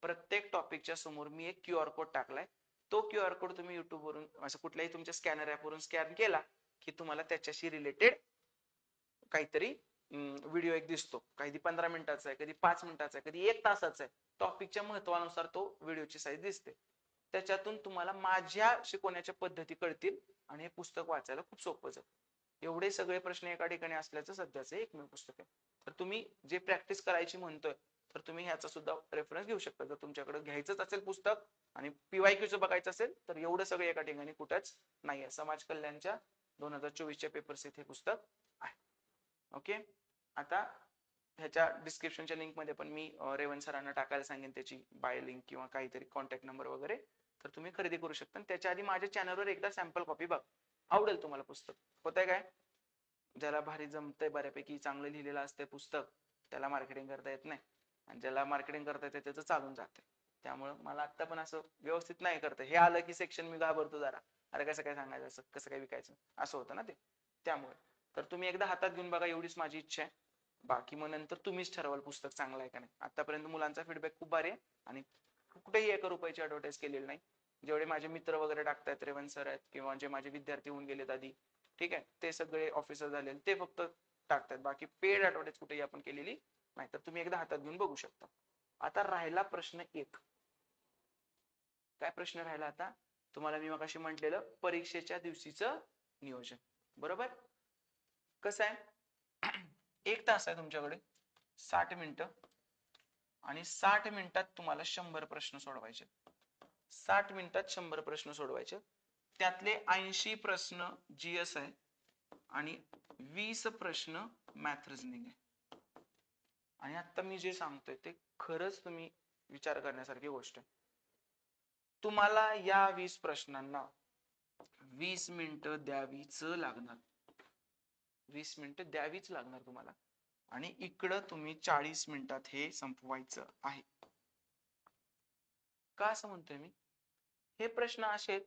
प्रत्येक टॉपिकच्या समोर मी एक क्यूआर कोड टाकलाय. तो क्यूआर कोड तुम्ही युट्यूब वरून असं कुठल्याही तुमच्या स्कॅनर ऍप वरून स्कॅन केला की तुम्हाला त्याच्याशी रिलेटेड काहीतरी व्हिडिओ एक दिसतो. कधी 15 मिनिटाचा आहे, कधी 5 मिनिटाचा आहे, कधी 1 तासाचा आहे. टॉपिकच्या महत्वानुसार तो व्हिडिओची साईज दिसते. त्याच्यातून तुम्हाला माझ्या शिकवण्याच्या पद्धती कळतील आणि हे पुस्तक वाचायला खूप सोपं जातं. एवढे सगळे प्रश्न एका ठिकाणी असल्याचं सध्याचं एकमेव पुस्तक आहे. तर तुम्ही जे प्रॅक्टिस करायची म्हणतोय तर तुम्ही ह्याचा सुद्धा रेफरन्स घेऊ शकता. जर तुमच्याकडे घ्यायचंच असेल पुस्तक आणि पीवायक्यूचं बघायचं असेल तर एवढं सगळं एका ठिकाणी कुठंच नाहीये. समाज कल्याणच्या 2024च्या पेपर्स हे पुस्तक आहे. ओके. आता ह्याच्या डिस्क्रिप्शनच्या लिंक मध्ये पण मी रेवंत सरांना टाकायला सांगेन त्याची बाय लिंक किंवा काहीतरी कॉन्टॅक्ट नंबर वगैरे, तर तुम्ही खरेदी करू शकता. त्याच्या आधी माझ्या चॅनलवर एकदा सॅम्पल कॉपी बघ, आवडेल तुम्हाला पुस्तक. होतंय काय, ज्याला भारी जमतंय, बऱ्यापैकी चांगलं लिहिलेलं असतंय पुस्तक, त्याला मार्केटिंग करता येत नाही आणि ज्याला मार्केटिंग करता येते त्याचं चालून जाते. त्यामुळे मला आता पण असं व्यवस्थित नाही करतं. हे आलं की सेक्शन मी घाबरतो जरा, अरे कसं काय सांगायचं, असं कसं काय विकायचं, असं होतं ना ते. त्यामुळे तर तुम्ही एकदा हातात घेऊन बघा, एवढीच माझी इच्छा आहे. बाकी मग नंतर तुम्हीच ठरवाल पुस्तक चांगलं आहे का नाही. आतापर्यंत मुलांचा फीडबॅक खूप भारी आहे आणि कुठेही 1 रुपयाची ऍडव्हर्टाईज केलेली नाही. जेवढे माझे मित्र वगैरे टाकतायत, रेवंत सर आहेत किंवा जे माझे विद्यार्थी होऊन गेलेत आधी, ठीक आहे, ते सगळे ऑफिसर झाले, ते फक्त टाकतात. बाकी पेड ऍडव्हर्टाईज कुठेही आपण केलेली नाही. तर तुम्ही एकदा हातात घेऊन बघू शकता. आता राहिला प्रश्न 1. काय प्रश्न राहिला आता, तुम्हाला मी मगाशी म्हटलेलं परीक्षेच्या दिवशीचं नियोजन. बरोबर. कसं आहे, 1 तास आहे तुमच्याकडे, 60 मिनिटं आणि 60 मिनिटात तुम्हाला 100 प्रश्न सोडवायचे. 60 मिनिटात 100 प्रश्न सोडवायचे. त्यातले 80 प्रश्न जीएस आहे आणि 20 प्रश्न मॅथ रिझनिंग आहे. आणि आता मी जे सांगतोय ते खरंच तुम्ही विचार करण्यासारखी गोष्ट आहे. तुम्हाला या 20 प्रश्नांना 20 मिनिटं द्यावीच लागणार. 20 मिनिटं द्यावीच लागणार तुम्हाला आणि इकडं तुम्ही 40 मिनिटात हे संपवायचं आहे. का असं म्हणतोय मी, हे प्रश्न असे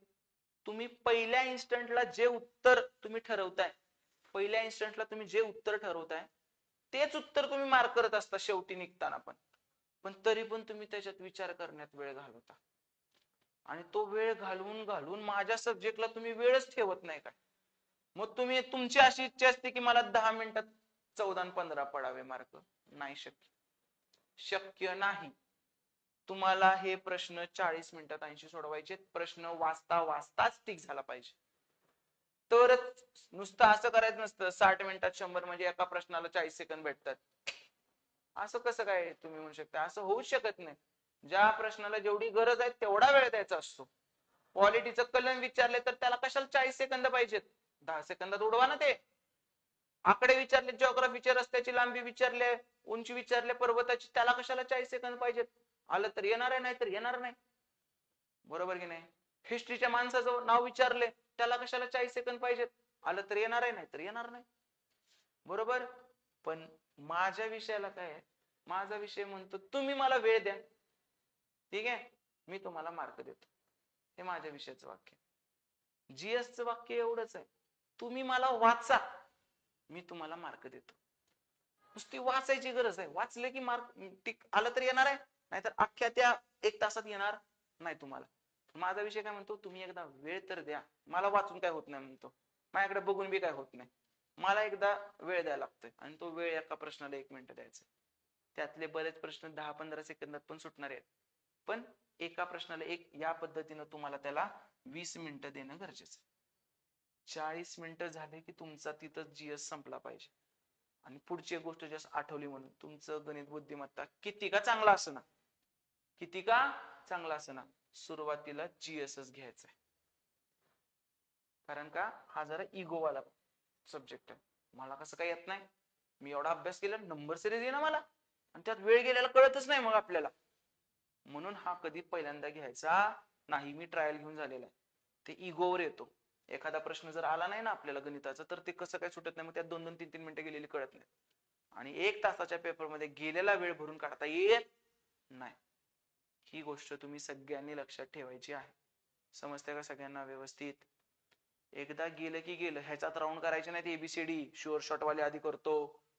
तुम्ही पहिल्या इन्स्टंटला जे उत्तर तुम्ही ठरवताय, पहिल्या इन्स्टंटला तुम्ही जे उत्तर ठरवताय तेच उत्तर तुम्ही मार्क करत असता शेवटी निघताना पण तरी पण तुम्ही त्याच्यात विचार करण्यात वेळ घालवता आणि तो वेळ घालवून घालवून माझ्या सब्जेक्टला तुम्ही वेळच ठेवत नाही काय. मग तुम्ही, तुमची अशी इच्छा असते की मला 10 मिनिटात 14 आणि 15 पडावे मार्क. नाही शक्य, शक्य नाही. तुम्हाला हे प्रश्न 40 मिनिटात 80 सोडवायचे. प्रश्न वाचता वाचताच टिक झाला पाहिजे, तरच. नुसतं असं करायचं नसतं 60 मिनिटात 100 म्हणजे एका प्रश्नाला 40 सेकंद भेटतात. असं कसं काय तुम्ही म्हणू शकता, असं होऊच शकत नाही. ज्या प्रश्नाला जेवढी गरज आहे तेवढा वेळ द्यायचा असतो. पॉलिटीचं कलन विचारले तर त्याला कशाला 40 सेकंद पाहिजेत, 10 सेकंदात उडवा ना ते. आकडे विचारले, जिओग्राफीचे, रस्त्याची लांबी विचारले, उंची विचारले पर्वताची, त्याला कशाला 40 सेकंद पाहिजेत. आलं तर येणार आहे, नाही तर येणार नाही. बरोबर की नाही. हिस्ट्रीच्या माणसाचं नाव विचारले, त्याला कशाला 40 सेकंद पाहिजेत. आलं तर येणार आहे, नाही तर येणार नाही. बरोबर. पण माझ्या विषयाला काय आहे, माझा विषय म्हणतो तुम्ही मला वेळ द्या, ठीक आहे, मी तुम्हाला मार्क देतो. हे माझ्या विषयाचं वाक्य. जीएसचं वाक्य एवढंच आहे, तुम्ही मला वाचा, मी तुम्हाला मार्क देतो. नुसती वाचायची गरज आहे, वाचले की मार्क टिक आलं तर येणार आहे, नाहीतर अख्ख्या त्या 1 तासात येणार नाही तुम्हाला. माझा विषय काय म्हणतो, तुम्ही एकदा वेळ तर द्या, मला वाचून काय होत नाही म्हणतो, माझ्याकडे बघून बी काय होत नाही, मला एकदा वेळ द्यायला लागतोय. आणि तो वेळ एका प्रश्नाला 1 मिनिट द्यायचा. त्यातले बरेच प्रश्न 10-15 सेकंदात पण सुटणार आहेत, पण एका प्रश्नाला या पद्धतीनं तुम्हाला त्याला 20 मिनिटं देणं गरजेचं. 40 मिनिटं झाले की तुमचा तिथं जीएस संपला पाहिजे. आणि पुढची एक गोष्ट जास्त आठवली म्हणून, तुमचं गणित बुद्धिमत्ता किती का चांगला असना, किती का चांगला असना, सुरुवातीला जीएसच घ्यायचा आहे. कारण का हा जरा इगोवाला सब्जेक्ट आहे. मला कसं काय येत नाही, मी एवढा अभ्यास केला, नंबर सिरीज आहे ना मला, आणि त्यात वेळ गेलेला कळतच नाही मग आपल्याला. म्हणून हा कधी पहिल्यांदा घ्यायचा नाही. मी ट्रायल घेऊन झालेला आहे. ते इगोवर येतो. एखादा प्रश्न जर आला नाही ना आपल्याला गणिताचा, तर ते कसं काय सुटत नाही, मग त्यात 2-2, 3-3 मिनिटं गेलेली कळत नाही. आणि 1 तासाच्या पेपरमध्ये गेलेला वेळ भरून काढता येत नाही. ही गोष्ट तुम्ही सगळ्यांनी लक्षात ठेवायची आहे. समजते का सगळ्यांना व्यवस्थित? एकदा गेलं की गेलं, ह्याच्यात राऊंड करायचे नाही. एबीसीडी शुअर शॉट वाले आधी करतो,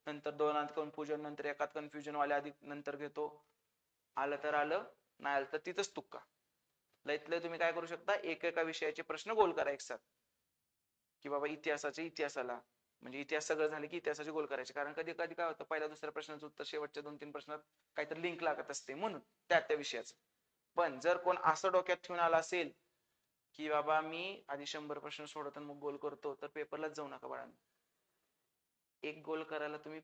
नंतर 2 कन्फ्युजन, नंतर 1 कन्फ्युजन वाले आधी नंतर घेतो. आलं तर आलं, नाही आलं तर तिथंच तुक्का. लयतलय तुम्ही काय करू शकता, एकेका विषयाचे प्रश्न गोल करा एकसाथ, की बाबा इतिहासाला म्हणजे इतिहास सगळं झालं की इतिहासाचे गोल करायचे. कारण कधी कधी काय होतं, पहिल्या दुसऱ्या प्रश्नाचं उत्तर शेवटच्या 2-3 प्रश्नात काहीतरी लिंक लागत असते, म्हणून त्या विषयाचं. पण जर कोण असं डोक्यात ठेवून आला असेल की बाबा मी आधी 100 प्रश्न सोडवतो मग गोल करतो, तर पेपरलाच जाऊ नका बाळांनो. एक गोल करायला तुम्ही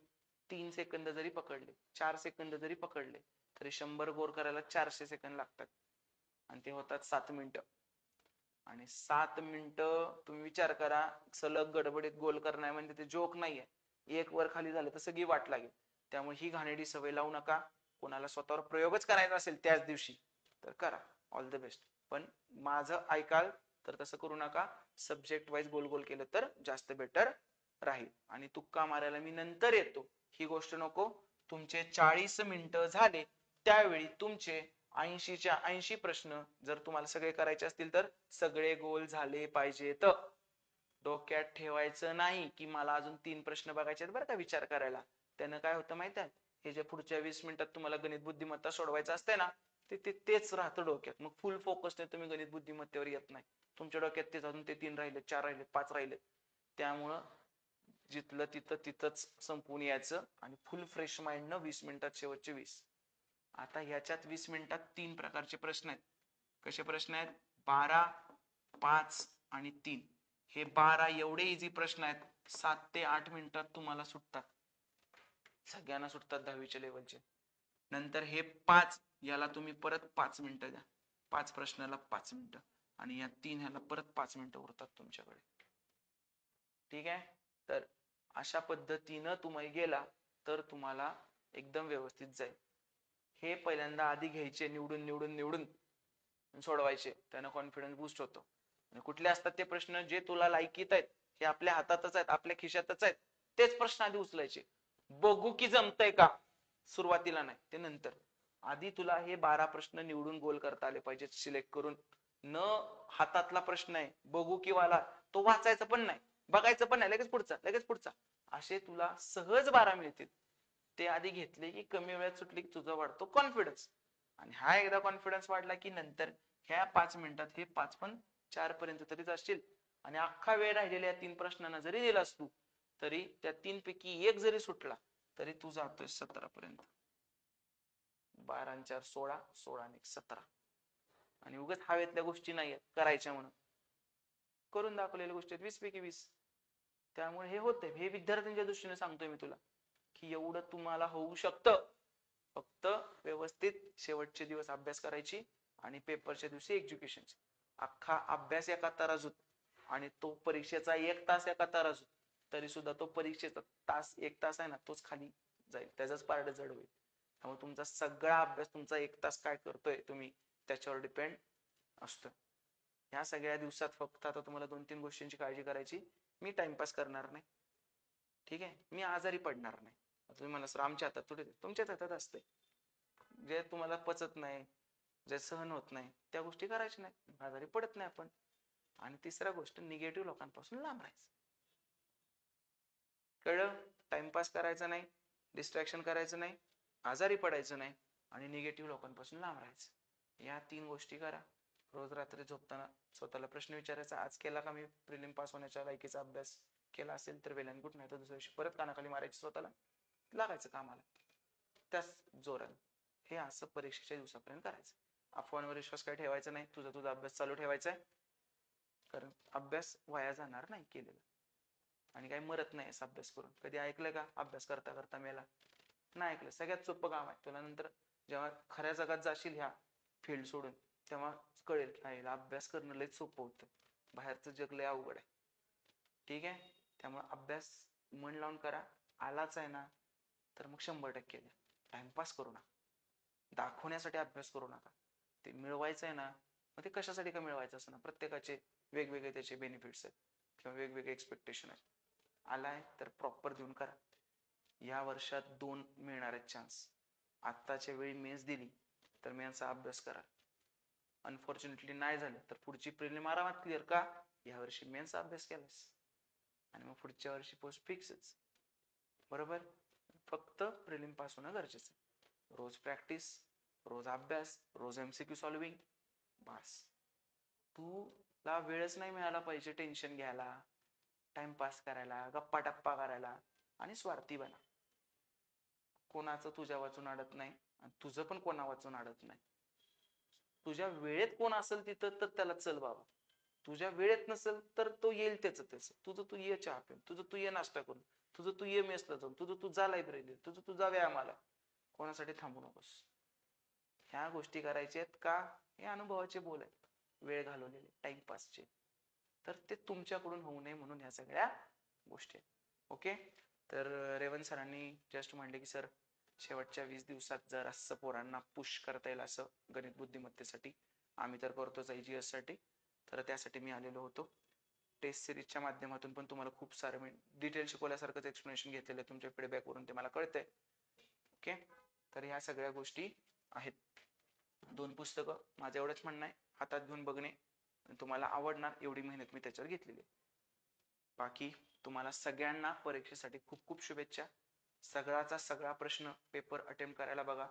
3 सेकंद जरी पकडले, 4 सेकंद जरी पकडले, तरी 100 गोल करायला 400 सेकंद लागतात, आणि ते होतात 7 मिनिटं. आणि 7 मिनिटं तुम्ही विचार करा, सलग गडबडीत गोल करणं म्हणजे ते जोक नाहीये. एक वर खाली झालं तर सगळी वाट लागेल. त्यामुळे ही घाणेरडी सवय लावू नका. कोणाला स्वतःवर प्रयोगच करायचा असेल त्याच दिवशी तर करा, ऑल द बेस्ट. पण माझं ऐकाल तर तसं करू नका. सब्जेक्ट वाईज गोल गोल केलं तर जास्त बेटर राहील. आणि तुक्का मारायला मी नंतर येतो, ही गोष्ट नको. तुमचे 40 मिनिटं झाले त्यावेळी तुमचे 80च्या 80 प्रश्न जर तुम्हाला सगळे करायचे असतील तर सगळे गोल झाले पाहिजेत. डोक्यात ठेवायचं नाही की मला अजून 3 प्रश्न बघायचे बरं का विचार करायला. त्यानं काय होतं माहित आहे, हे जे पुढच्या 20 मिनिटात तुम्हाला गणित बुद्धिमत्ता सोडवायचं असते ना, तेच राहतं डोक्यात. मग फुल फोकस ने तुम्ही गणित बुद्धिमत्तेवर येत नाही. तुमच्या डोक्यात तेच अजून ते 3 राहिले, 4 राहिले, 5 राहिले. त्यामुळं जिथलं तिथंच संपून यायचं आणि फुल फ्रेश माइंड न 20 मिनिटात शेवटचे 20. आता ह्याच्यात 20 मिनिटात 3 प्रकारचे प्रश्न आहेत. कसे प्रश्न आहेत? 12, 5 आणि 3. हे 12 एवढे इझी प्रश्न आहेत, 7 ते 8 मिनिटात तुम्हाला सुटतात. सगळ्यांना सुटतात 10वीच्या लेवलचे. नंतर हे 5, याला तुम्ही परत 5 मिनिटं द्या. 5 प्रश्नाला 5 मिनिटं. आणि या 3 ह्याला परत 5 मिनिटं उरतात तुमच्याकडे. ठीक आहे? तर अशा पद्धतीनं तुम्ही गेला तर तुम्हाला एकदम व्यवस्थित जाईल. हे पहिल्यांदा आधी घ्यायचे, निवडून सोडवायचे. त्यानं कॉन्फिडन्स बूस्ट होतो. आणि कुठले असतात ते प्रश्न जे तुला लायकीत आहेत, हे आपल्या हातातच आहेत, आपल्या खिशातच आहेत, तेच प्रश्न आधी उचलायचे. बघू की जमतंय का, सुरुवातीला नाही, ते नंतर. आधी तुला हे 12 प्रश्न निवडून गोल करता आले पाहिजेत, सिलेक्ट करून. न हातातला प्रश्न आहे बघू की वाला, तो वाचायचा पण नाही, बघायचं पण नाही, लगेच पुढचा असे तुला सहज 12 मिळतील. ते आधी घेतले की कमी वेळात सुटले की तुझा वाढतो कॉन्फिडन्स. आणि हा एकदा कॉन्फिडन्स वाढला की नंतर ह्या 5 मिनिटात हे 5 पण 4 पर्यंत तरीच असतील. आणि अख्खा वेळ राहिलेल्या 3 प्रश्नांना जरी दिलास तू, तरी त्या 3 पैकी एक जरी सुटला तरी तू जातोय 17 पर्यंत. 12 आणि 4 16, 16 आणि 17. आणि उगाच हवेतल्या गोष्टी नाहीयेत करायच्या म्हणून, करून दाखवलेल्या गोष्टी 20 पैकी 20. त्यामुळे हे होतंय. हे विद्यार्थ्यांच्या दृष्टीने सांगतोय मी तुला की एवढं तुम्हाला होऊ शकतं. फक्त व्यवस्थित शेवटचे दिवस अभ्यास करायची आणि पेपरच्या दिवशी एज्युकेशनची. अख्खा अभ्यास एका तराजूत आणि तो परीक्षेचा 1 तास एका तराजूत, तरी सुद्धा तो परीक्षेचा 1 तास आहे ना, तोच खाली जाईल, त्याचाच पारड जड होईल. त्यामुळे तुमचा सगळा अभ्यास तुमचा 1 तास काय करतोय तुम्ही त्याच्यावर डिपेंड असतो. ह्या सगळ्या दिवसात फक्त आता तुम्हाला 2-3 गोष्टींची काळजी करायची. मी टाइमपास करणार नाही, ठीक आहे, मी आजारी पडणार नाही, तुम्ही म्हणा सर आमच्या हातात थोडी, तुमच्याच हातात असते. जे तुम्हाला पचत नाही, जे सहन होत नाही त्या गोष्टी करायच्या नाही, आजारी पडत नाही आपण. आणि तिसरा गोष्ट, निगेटिव्ह लोकांपासून लांब राहायचं. कळलं? टाइमपास करायचा नाही, डिस्ट्रॅक्शन करायचं नाही, आजारी पडायचं नाही आणि निगेटिव्ह लोकांपासून लांब राहायचं. या 3 गोष्टी करा. रोज रात्री झोपताना स्वतःला प्रश्न विचारायचा, आज केला का मी प्रिलिम पास होण्याच्या लायकीचा अभ्यास? केला असेल तर वेल अँड गुड, नाही तर दुसऱ्या दिवशी परत कानाखाली मारायची स्वतःला, लागायचं कामाला त्याच जोराने. हे असं परीक्षेच्या दिवसापर्यंत करायचं. अफवांवर विश्वास काय ठेवायचा नाही, तुझा अभ्यास चालू ठेवायचा आहे, कारण अभ्यास वाया जाणार नाही केलेला. आणि काही मरत नाही असा अभ्यास करून. कधी ऐकलं का अभ्यास करता करता मेला? नाही ऐकलं. सगळ्यात सोपं काम आहे. तुला नंतर जेव्हा खऱ्या जगात जाशील ह्या फील्ड सोडून, तेव्हा कळेल की हा अभ्यास करणं लयच सोपं होतं, बाहेरचं जग लय अवघड आहे. ठीक आहे? त्यामुळे अभ्यास मन लावून करा. आलाच आहे ना तर मग 100% द्या. टाइमपास करू नका, दाखवण्यासाठी अभ्यास करू नका. ते मिळवायचं आहे ना, मग ते कशासाठी का मिळवायचं असं ना, प्रत्येकाचे वेगवेगळे त्याचे बेनिफिट्स आहेत किंवा वेगवेगळे एक्सपेक्टेशन आहेत. आलाय तर प्रॉपर देऊन करा. या वर्षात 2 मिळणार आहेत चान्स. आत्ताच्या वेळी मेन्स दिली तर मेन्सचा अभ्यास करा. अनफॉर्च्युनेटली नाही झालं तर पुढची प्रिलिम आरामात क्लिअर. का? या वर्षी मेन्सचा अभ्यास केलास आणि मग पुढच्या वर्षी पोस्ट फिक्सच. बरोबर? फक्त प्रिलिम पास होणं गरजेचं. रोज प्रॅक्टिस, रोज अभ्यास, रोज MCQ सॉल्विंग, बस. तुला वेळच नाही मिळाला पाहिजे टेन्शन घ्यायला, टाइमपास करायला, गप्पा टप्पा करायला आणि स्वार्थी बना. कोणाचं तुझ्या वाचून अडत नाही आणि तुझं पण कोणा वाचून अडत नाही. तुझ्या वेळेत कोण असेल तिथं तर त्याला चल बाबा. तुझ्या वेळेत नसेल तर तो येईल त्याच. तुझं तू ये चहा पिऊन, तुझं तू ये नाश्ता करून, तुझं तू ये मेसला जाऊन, तुझं तू जा लायब्ररीला, तुझं तू जा व्यायामाला. कोणासाठी थांबू नकोस. ह्या गोष्टी करायच्या आहेत का? हे अनुभवाचे बोल आहेत, वेळ घालवलेले टाइमपासचे. तर ते तुमच्याकडून होऊ नये म्हणून ह्या सगळ्या गोष्टी आहेत. ओके? तर रेवंत सरांनी जस्ट म्हणले की सर शेवटच्या 20 दिवसात जर असं पोरांना पुश करता येईल असं गणित बुद्धिमत्तेसाठी, आम्ही तर करतोच IGS साठी, तर त्यासाठी मी आलेलो होतो. टेस्ट सिरीजच्या माध्यमातून पण तुम्हाला खूप सारं मी डिटेल शिकवल्यासारखंच एक्सप्लेनेशन घेतलेलं आहे, तुमच्या फीडबॅकवरून ते मला कळतंय. ओके? तर ह्या सगळ्या गोष्टी आहेत. 2 पुस्तकं, माझं एवढंच म्हणणं आहे, हातात घेऊन बघणे, तुम्हाला आवडणार एवढी मेहनत मी त्याच्यावर घेतलेली आहे. बाकी तुम्हाला सगळ्यांना परीक्षेसाठी खूप खूप शुभेच्छा. सगळाचा सगळा प्रश्न पेपर अटेम्प्ट करायला बघा.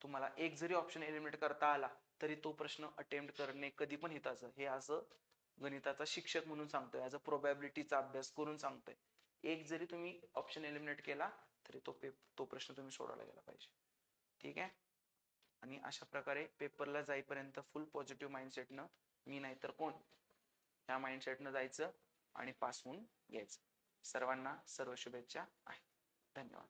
तुम्हाला एक जरी ऑप्शन एलिमिनेट करता आला तरी तो प्रश्न अटेम्प्ट करणे कधी पण हिताचं. हे असं गणिताचा शिक्षक म्हणून सांगतोय, ऍज अ प्रोबॅबिलिटीचा अभ्यास करून सांगतोय. एक जरी तुम्ही ऑप्शन एलिमिनेट केला तरी तो प्रश्न तुम्ही सोडवला गेला पाहिजे. ठीक आहे? आणि अशा प्रकारे पेपरला जाईपर्यंत फुल पॉझिटिव्ह माइंडसेटनं, मी नाही तर कोण, ह्या माइंडसेटनं जायचं आणि पास होऊन यायचं. सर्वांना सर्व शुभेच्छा आहे. धन्यवाद.